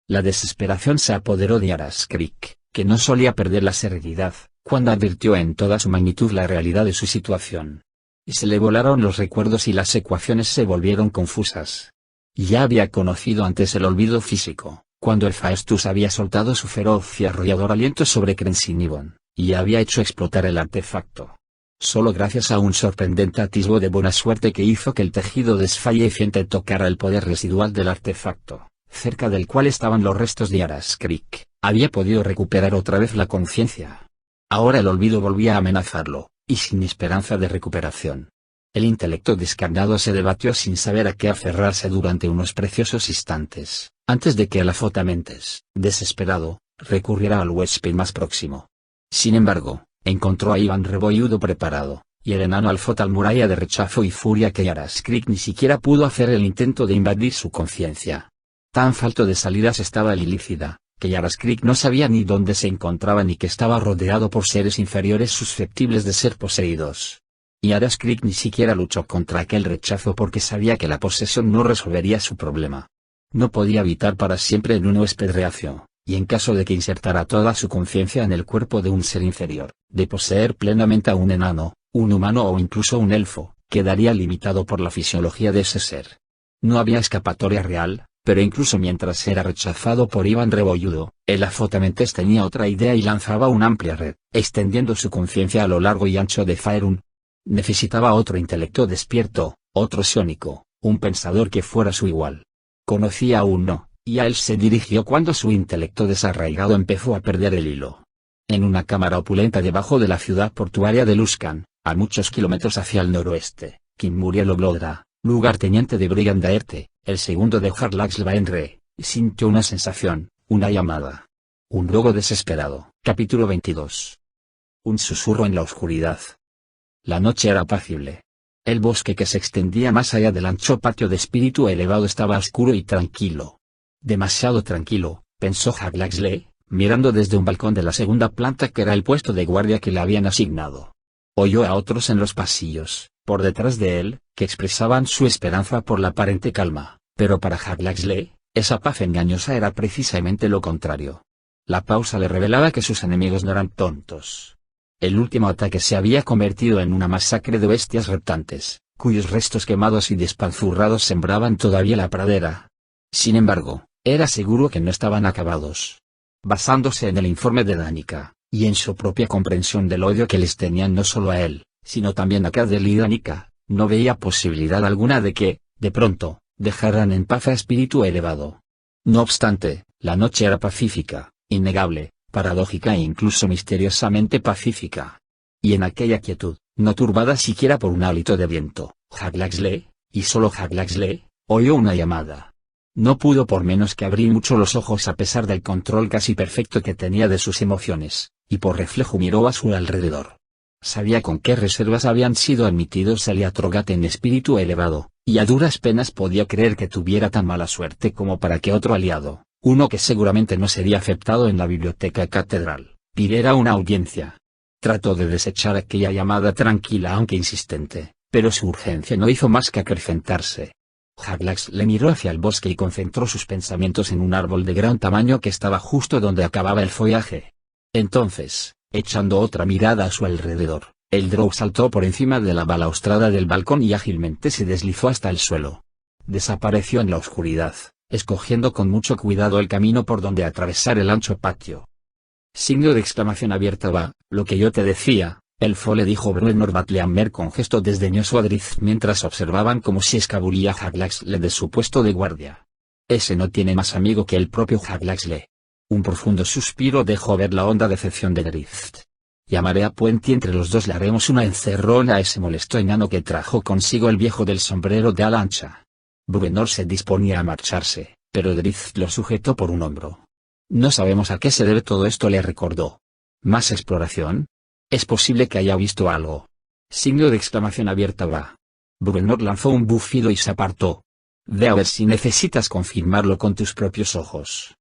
La desesperación se apoderó de Aras Creek, que no solía perder la serenidad, cuando advirtió en toda su magnitud la realidad de su situación. Y se le volaron los recuerdos y las ecuaciones se volvieron confusas. Ya había conocido antes el olvido físico, cuando el Faestus había soltado su feroz y arrollador aliento sobre Crensinibon, y había hecho explotar el artefacto. Solo gracias a un sorprendente atisbo de buena suerte que hizo que el tejido desfalleciente tocara el poder residual del artefacto, cerca del cual estaban los restos de Aras Creek, había podido recuperar otra vez la conciencia. Ahora el olvido volvía a amenazarlo, y sin esperanza de recuperación. El intelecto descarnado se debatió sin saber a qué aferrarse durante unos preciosos instantes, antes de que el afotamentes, desesperado, recurriera al huésped más próximo. Sin embargo, encontró a Iván Rebolludo preparado, y el enano alzó tal muralla de rechazo y furia que Aras Creek ni siquiera pudo hacer el intento de invadir su conciencia. Tan falto de salidas estaba el ilícida, que Aras Creek no sabía ni dónde se encontraba ni que estaba rodeado por seres inferiores susceptibles de ser poseídos. Y Aras Creek ni siquiera luchó contra aquel rechazo porque sabía que la posesión no resolvería su problema. No podía habitar para siempre en un huésped reacio, y en caso de que insertara toda su conciencia en el cuerpo de un ser inferior, de poseer plenamente a un enano, un humano o incluso un elfo, quedaría limitado por la fisiología de ese ser. No había escapatoria real, pero incluso mientras era rechazado por Iván Rebolludo, el afotamentes tenía otra idea y lanzaba una amplia red, extendiendo su conciencia a lo largo y ancho de Faerun. Necesitaba otro intelecto despierto, otro psiónico, un pensador que fuera su igual. Conocía a uno, y a él se dirigió cuando su intelecto desarraigado empezó a perder el hilo. En una cámara opulenta debajo de la ciudad portuaria de Luskan, a muchos kilómetros hacia el noroeste, Kinmuriel Oblodra, lugarteniente de Brigandaerte, el segundo de Jarlaxle, sintió una sensación, una llamada. Un ruego desesperado. Capítulo 22. Un susurro en la oscuridad. La noche era apacible. El bosque que se extendía más allá del ancho patio de espíritu elevado estaba oscuro y tranquilo. Demasiado tranquilo, pensó Jarlaxle, mirando desde un balcón de la segunda planta que era el puesto de guardia que le habían asignado. Oyó a otros en los pasillos, por detrás de él, que expresaban su esperanza por la aparente calma, pero para Jarlaxle, esa paz engañosa era precisamente lo contrario. La pausa le revelaba que sus enemigos no eran tontos. El último ataque se había convertido en una masacre de bestias reptantes, cuyos restos quemados y despanzurrados sembraban todavía la pradera. Sin embargo, era seguro que no estaban acabados. Basándose en el informe de Danica, y en su propia comprensión del odio que les tenían no solo a él, sino también a Cadeli y Danica, no veía posibilidad alguna de que, de pronto, dejaran en paz a espíritu elevado. No obstante, la noche era pacífica, innegable, paradójica e incluso misteriosamente pacífica. Y en aquella quietud, no turbada siquiera por un hálito de viento, Jarlaxle, y solo Jarlaxle, oyó una llamada. No pudo por menos que abrir mucho los ojos a pesar del control casi perfecto que tenía de sus emociones, y por reflejo miró a su alrededor. Sabía con qué reservas habían sido admitidos el Yatrogate en espíritu elevado, y a duras penas podía creer que tuviera tan mala suerte como para que otro aliado, uno que seguramente no sería aceptado en la biblioteca catedral, pidiera una audiencia. Trató de desechar aquella llamada tranquila aunque insistente, pero su urgencia no hizo más que acrecentarse. Jarlaxle miró hacia el bosque y concentró sus pensamientos en un árbol de gran tamaño que estaba justo donde acababa el follaje. Entonces, echando otra mirada a su alrededor, el Drow saltó por encima de la balaustrada del balcón y ágilmente se deslizó hasta el suelo. Desapareció en la oscuridad, escogiendo con mucho cuidado el camino por donde atravesar el ancho patio. Signo de exclamación abierta. Va, lo que yo te decía, elfo, le dijo Bruenor Batlehammer con gesto desdeñoso a Drizzt mientras observaban cómo se escabullía Haglaxle de su puesto de guardia. Ese no tiene más amigo que el propio Haglaxle. Un profundo suspiro dejó ver la honda decepción de Drizzt. Llamaré a Puente y entre los dos le haremos una encerrona a ese molesto enano que trajo consigo el viejo del sombrero de ala ancha. Bruenor se disponía a marcharse, pero Drizzt lo sujetó por un hombro. No sabemos a qué se debe todo esto, le recordó. ¿Más exploración? Es posible que haya visto algo. Signo de exclamación abierta. Va. Bruenor lanzó un bufido y se apartó. Ve a ver si necesitas confirmarlo con tus propios ojos.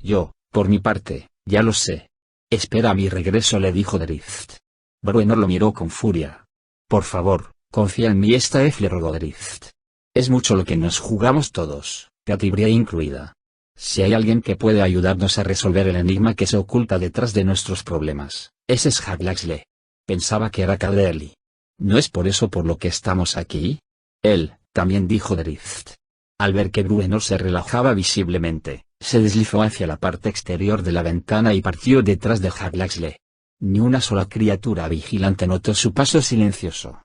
Yo, por mi parte, ya lo sé. Espera a mi regreso, le dijo Drizzt. Bruenor lo miró con furia. Por favor, confía en mí esta vez, le rogó Drizzt. Es mucho lo que nos jugamos todos, Catibria incluida. Si hay alguien que puede ayudarnos a resolver el enigma que se oculta detrás de nuestros problemas, ese es Haglaxle. Pensaba que era Caderly. ¿No es por eso por lo que estamos aquí? Él, también, dijo Drizzt. Al ver que Bruenor se relajaba visiblemente, se deslizó hacia la parte exterior de la ventana y partió detrás de Haglaxle. Ni una sola criatura vigilante notó su paso silencioso.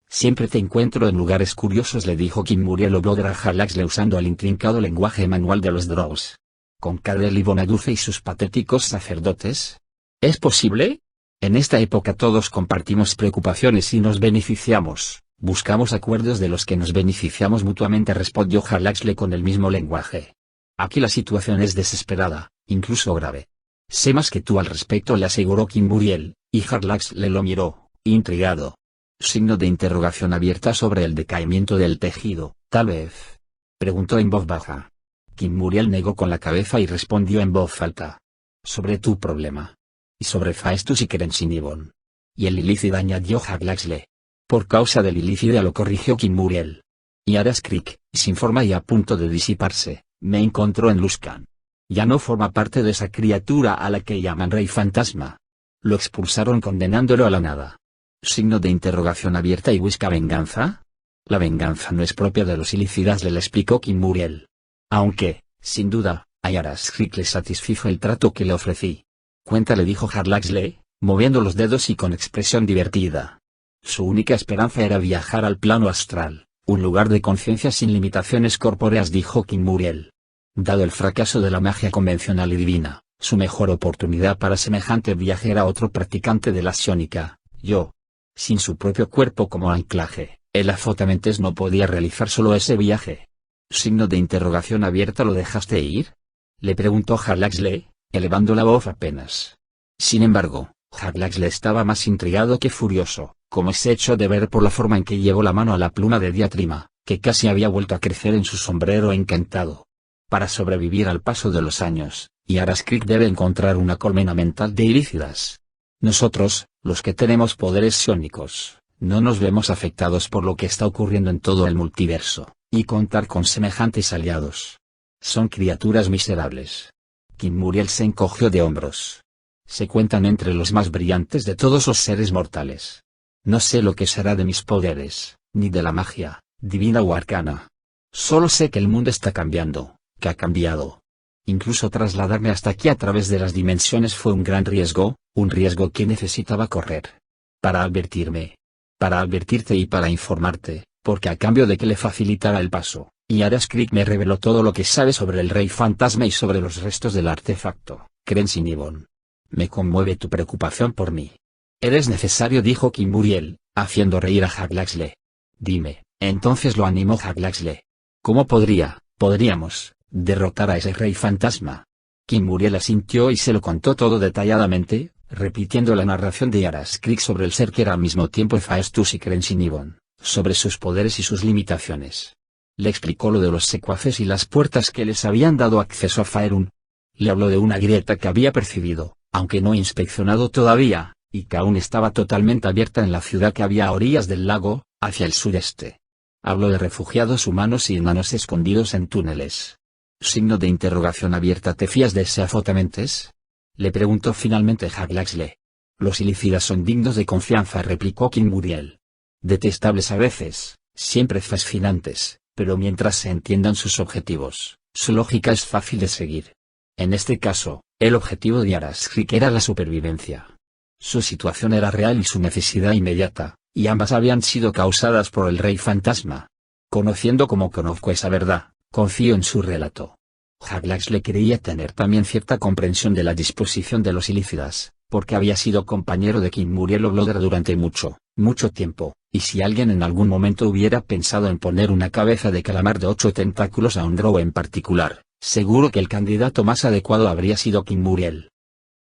Siempre te encuentro en lugares curiosos, le dijo Kinmuriel Oblodra a Haglaxle usando el intrincado lenguaje manual de los Drows. ¿Con Caderly Bonadulce y sus patéticos sacerdotes? ¿Es posible? En esta época todos compartimos preocupaciones y nos beneficiamos. Buscamos acuerdos de los que nos beneficiamos mutuamente, respondió Haglaxle con el mismo lenguaje. Aquí la situación es desesperada, incluso grave. Sé más que tú al respecto, le aseguró Kinmuriel, y Haglaxle lo miró, intrigado. Signo de interrogación abierta. Sobre el decaimiento del tejido, tal vez. Preguntó en voz baja. Kinmuriel negó con la cabeza y respondió en voz alta. Sobre tu problema. Y sobre Faestus y Kerensinibon. Y el Ilícida, añadió Haglaxle. Por causa del Ilícida, lo corrigió Kinmuriel. Y Aras Creek, sin forma y a punto de disiparse, me encontró en Luskan. Ya no forma parte de esa criatura a la que llaman Rey Fantasma. Lo expulsaron condenándolo a la nada. Signo de interrogación abierta. ¿Y busca venganza? La venganza no es propia de los Ilícidas, le explicó Kinmuriel. Aunque, sin duda, a Aras Creek le satisfizo el trato que le ofrecí. Cuenta, le dijo Haglaxle, moviendo los dedos y con expresión divertida. Su única esperanza era viajar al plano astral, un lugar de conciencia sin limitaciones corpóreas, dijo Kinmuriel. Dado el fracaso de la magia convencional y divina, su mejor oportunidad para semejante viaje era otro practicante de la psiónica, yo. Sin su propio cuerpo como anclaje, el azotamentes no podía realizar solo ese viaje. Signo de interrogación abierta. ¿Lo dejaste ir? Le preguntó Haglaxle, elevando la voz apenas. Sin embargo, Haglaxle estaba más intrigado que furioso, como es hecho de ver por la forma en que llevó la mano a la pluma de diatrima, que casi había vuelto a crecer en su sombrero encantado. Para sobrevivir al paso de los años, Aras Creek debe encontrar una colmena mental de Ilícidas. Nosotros, los que tenemos poderes psiónicos, no nos vemos afectados por lo que está ocurriendo en todo el multiverso, y contar con semejantes aliados. Son criaturas miserables. Kinmuriel se encogió de hombros. Se cuentan entre los más brillantes de todos los seres mortales. No sé lo que será de mis poderes, ni de la magia, divina o arcana. Solo sé que el mundo está cambiando, que ha cambiado. Incluso trasladarme hasta aquí a través de las dimensiones fue un gran riesgo, un riesgo que necesitaba correr. Para advertirme. Para advertirte y para informarte, porque a cambio de que le facilitara el paso, Aras Creek me reveló todo lo que sabe sobre el Rey Fantasma y sobre los restos del artefacto, Kerensinibon. Me conmueve tu preocupación por mí. Eres necesario, dijo Kinmuriel, haciendo reír a Haglaxle. Dime, entonces, lo animó Haglaxle. ¿Cómo podríamos, derrotar a ese Rey Fantasma? Kinmuriel asintió y se lo contó todo detalladamente, repitiendo la narración de Aras Creek sobre el ser que era al mismo tiempo Faestus y Kerensinibon, sobre sus poderes y sus limitaciones. Le explicó lo de los secuaces y las puertas que les habían dado acceso a Faerun. Le habló de una grieta que había percibido, aunque no inspeccionado todavía, y que aún estaba totalmente abierta en la ciudad que había a orillas del lago, hacia el sureste. Habló de refugiados humanos y enanos escondidos en túneles. Signo de interrogación abierta. ¿Te fías de ese azotamentes? Le preguntó finalmente Haglaxle. Los Ilícidas son dignos de confianza, replicó Kinmuriel. Detestables a veces, siempre fascinantes, pero mientras se entiendan sus objetivos, Su lógica es fácil de seguir. En este caso, el objetivo de Araskrik era la supervivencia. Su situación era real y su necesidad inmediata, y ambas habían sido causadas por el Rey Fantasma. Conociendo como conozco esa verdad, confío en su relato. Jarlaxle creía tener también cierta comprensión de la disposición de los ilícidas, porque había sido compañero de King Muriel Oglodr durante mucho tiempo, y si alguien en algún momento hubiera pensado en poner una cabeza de calamar de 8 tentáculos a un drow en particular, seguro que el candidato más adecuado habría sido King Muriel.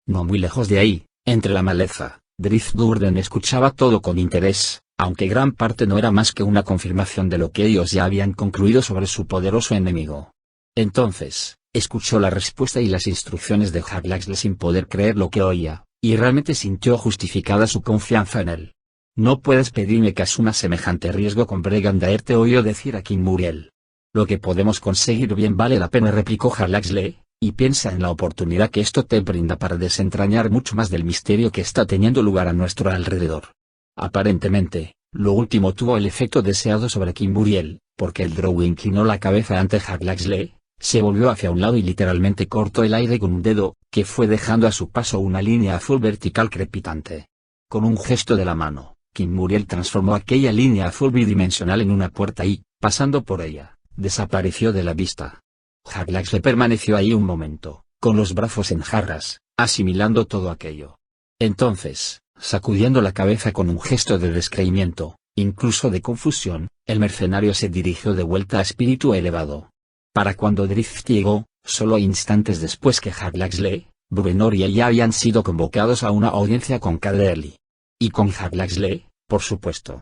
No muy lejos de ahí, entre la maleza, Drift Durden escuchaba todo con interés, aunque gran parte no era más que una confirmación de lo que ellos ya habían concluido sobre su poderoso enemigo. Entonces, escuchó la respuesta y las instrucciones de Jarlaxle sin poder creer lo que oía, y realmente sintió justificada su confianza en él. No puedes pedirme que asuma semejante riesgo con Bregan Daerte, oyó decir a King Muriel. Lo que podemos conseguir bien vale la pena, replicó Jarlaxle, y piensa en la oportunidad que esto te brinda para desentrañar mucho más del misterio que está teniendo lugar a nuestro alrededor. Aparentemente, lo último tuvo el efecto deseado sobre King Muriel, porque el drow inclinó la cabeza ante Jarlaxle, se volvió hacia un lado y literalmente cortó el aire con un dedo, que fue dejando a su paso una línea azul vertical crepitante. Con un gesto de la mano, King Muriel transformó aquella línea azul bidimensional en una puerta y, pasando por ella, desapareció de la vista. Jarlaxle permaneció ahí un momento, con los brazos en jarras, asimilando todo aquello. Entonces, sacudiendo la cabeza con un gesto de descreimiento, incluso de confusión, el mercenario se dirigió de vuelta a espíritu elevado. Para cuando Drift llegó, solo instantes después que Jarlaxle, Bruenor y ella habían sido convocados a una audiencia con Casterly. Y con Jarlaxle, por supuesto.